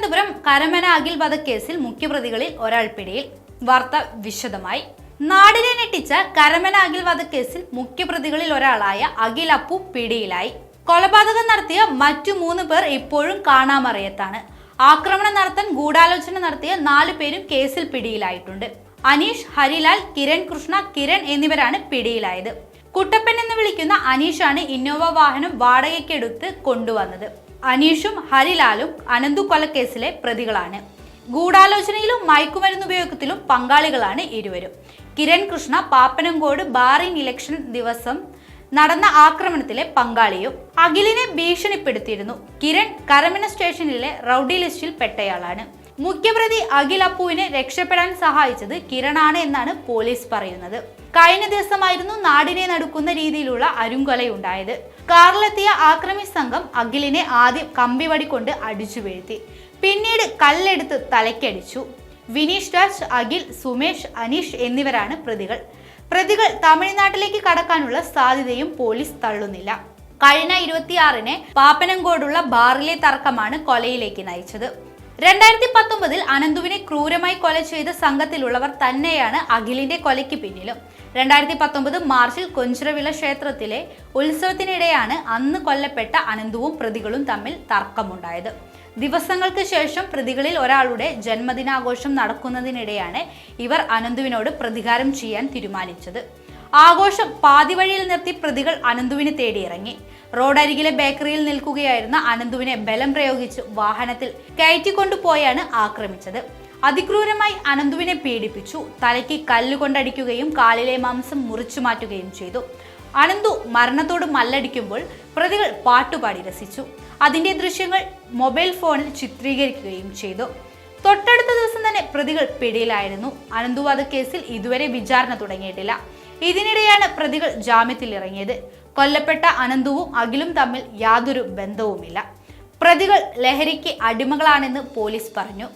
തിരുവനന്തപുരം കരമന അഖിൽ വധക്കേസിൽ മുഖ്യപ്രതികളിൽ ഒരാൾ പിടിയിൽ. വാർത്ത വിശദമായി. നാടിനെ ഞെട്ടിച്ച കരമന അഖിൽ വധക്കേസിൽ മുഖ്യപ്രതികളിൽ ഒരാളായ അഖിൽ അപ്പു പിടിയിലായി. കൊലപാതകം നടത്തിയ മറ്റു 3 പേർ ഇപ്പോഴും കാണാമറയത്താണ്. ആക്രമണം നടത്താൻ ഗൂഢാലോചന നടത്തിയ 4 പേരും കേസിൽ പിടിയിലായിട്ടുണ്ട്. അനീഷ്, ഹരിലാൽ, കിരൺ കൃഷ്ണ, കിരൺ എന്നിവരാണ് പിടിയിലായത്. കുട്ടപ്പൻ എന്ന് വിളിക്കുന്ന അനീഷാണ് ഇന്നോവ വാഹനം വാടകയ്ക്കെടുത്ത് കൊണ്ടുവന്നത്. അനീഷും ഹരിലാലും അനന്തു കൊലക്കേസിലെ പ്രതികളാണ്. ഗൂഢാലോചനയിലും മയക്കുമരുന്ന് ഉപയോഗത്തിലും പങ്കാളികളാണ് ഇരുവരും. കിരൺ കൃഷ്ണ പാപ്പനംകോട് ബാറിൻ ഇലക്ഷൻ ദിവസം നടന്ന ആക്രമണത്തിലെ പങ്കാളിയും. അഖിലിനെ ഭീഷണിപ്പെടുത്തിയിരുന്നു. കിരൺ കരമന സ്റ്റേഷനിലെ റൌഡി ലിസ്റ്റിൽ പെട്ടയാളാണ്. മുഖ്യപ്രതി അഖിൽ അപ്പുവിനെ രക്ഷപ്പെടാൻ സഹായിച്ചത് കിരണാണ് എന്നാണ് പോലീസ് പറയുന്നത്. കഴിഞ്ഞ ദിവസമായിരുന്നു നാടിനെ നടുക്കുന്ന രീതിയിലുള്ള അരുംകൊലയുണ്ടായത്. കാറിലെത്തിയ ആക്രമി സംഘം അഖിലിനെ ആദ്യം കമ്പിവടി കൊണ്ട് അടിച്ചു വീഴ്ത്തി. പിന്നീട് കല്ലെടുത്ത് തലയ്ക്കടിച്ചു. വിനീഷ് രാജ്, അഖിൽ, സുമേഷ്, അനീഷ് എന്നിവരാണ് പ്രതികൾ തമിഴ്നാട്ടിലേക്ക് കടക്കാനുള്ള സാധ്യതയും പോലീസ് തള്ളുന്നില്ല. കഴിഞ്ഞ 26-ന് പാപ്പനംകോടുള്ള ബാറിലെ തർക്കമാണ് കൊലയിലേക്ക് നയിച്ചത്. 2019-ൽ അനന്തുവിനെ ക്രൂരമായി കൊല ചെയ്ത സംഘത്തിലുള്ളവർ തന്നെയാണ് അഖിലിന്റെ കൊലയ്ക്ക് പിന്നിലും. 2019 മാർച്ചിൽ കൊഞ്ചിറവിള ക്ഷേത്രത്തിലെ ഉത്സവത്തിനിടെയാണ് അന്ന് കൊല്ലപ്പെട്ട അനന്തുവും പ്രതികളും തമ്മിൽ തർക്കമുണ്ടായത്. ദിവസങ്ങൾക്ക് ശേഷം പ്രതികളിൽ ഒരാളുടെ ജന്മദിനാഘോഷം നടക്കുന്നതിനിടെയാണ് ഇവർ അനന്തുവിനോട് പ്രതികാരം ചെയ്യാൻ തീരുമാനിച്ചത്. ആഘോഷം പാതിവഴിയിൽ നിർത്തി പ്രതികൾ അനന്തുവിനെ തേടിയിറങ്ങി. റോഡരികിലെ ബേക്കറിയിൽ നിൽക്കുകയായിരുന്ന അനന്തുവിനെ ബലം പ്രയോഗിച്ച് വാഹനത്തിൽ കയറ്റിക്കൊണ്ടുപോയാണ് ആക്രമിച്ചത്. അതിക്രൂരമായി അനന്തുവിനെ പീഡിപ്പിച്ചു. തലയ്ക്ക് കല്ലുകൊണ്ടടിക്കുകയും കാലിലെ മാംസം മുറിച്ചു മാറ്റുകയും ചെയ്തു. അനന്തു മരണത്തോട് മല്ലടിക്കുമ്പോൾ പ്രതികൾ പാട്ടുപാടി രസിച്ചു. അതിന്റെ ദൃശ്യങ്ങൾ മൊബൈൽ ഫോണിൽ ചിത്രീകരിക്കുകയും ചെയ്തു. തൊട്ടടുത്ത ദിവസം തന്നെ പ്രതികൾ പിടിയിലായിരുന്നു. അനന്തു വധക്കേസിൽ ഇതുവരെ വിചാരണ തുടങ്ങിയിട്ടില്ല. ഇതിനിടെയാണ് പ്രതികൾ ജാമ്യത്തിൽ ഇറങ്ങിയത്. കൊല്ലപ്പെട്ട അനന്തുവും അഖിലും തമ്മിൽ യാതൊരു ബന്ധവുമില്ല. പ്രതികൾ ലഹരിക്ക് അടിമകളാണെന്ന് പോലീസ് പറഞ്ഞു.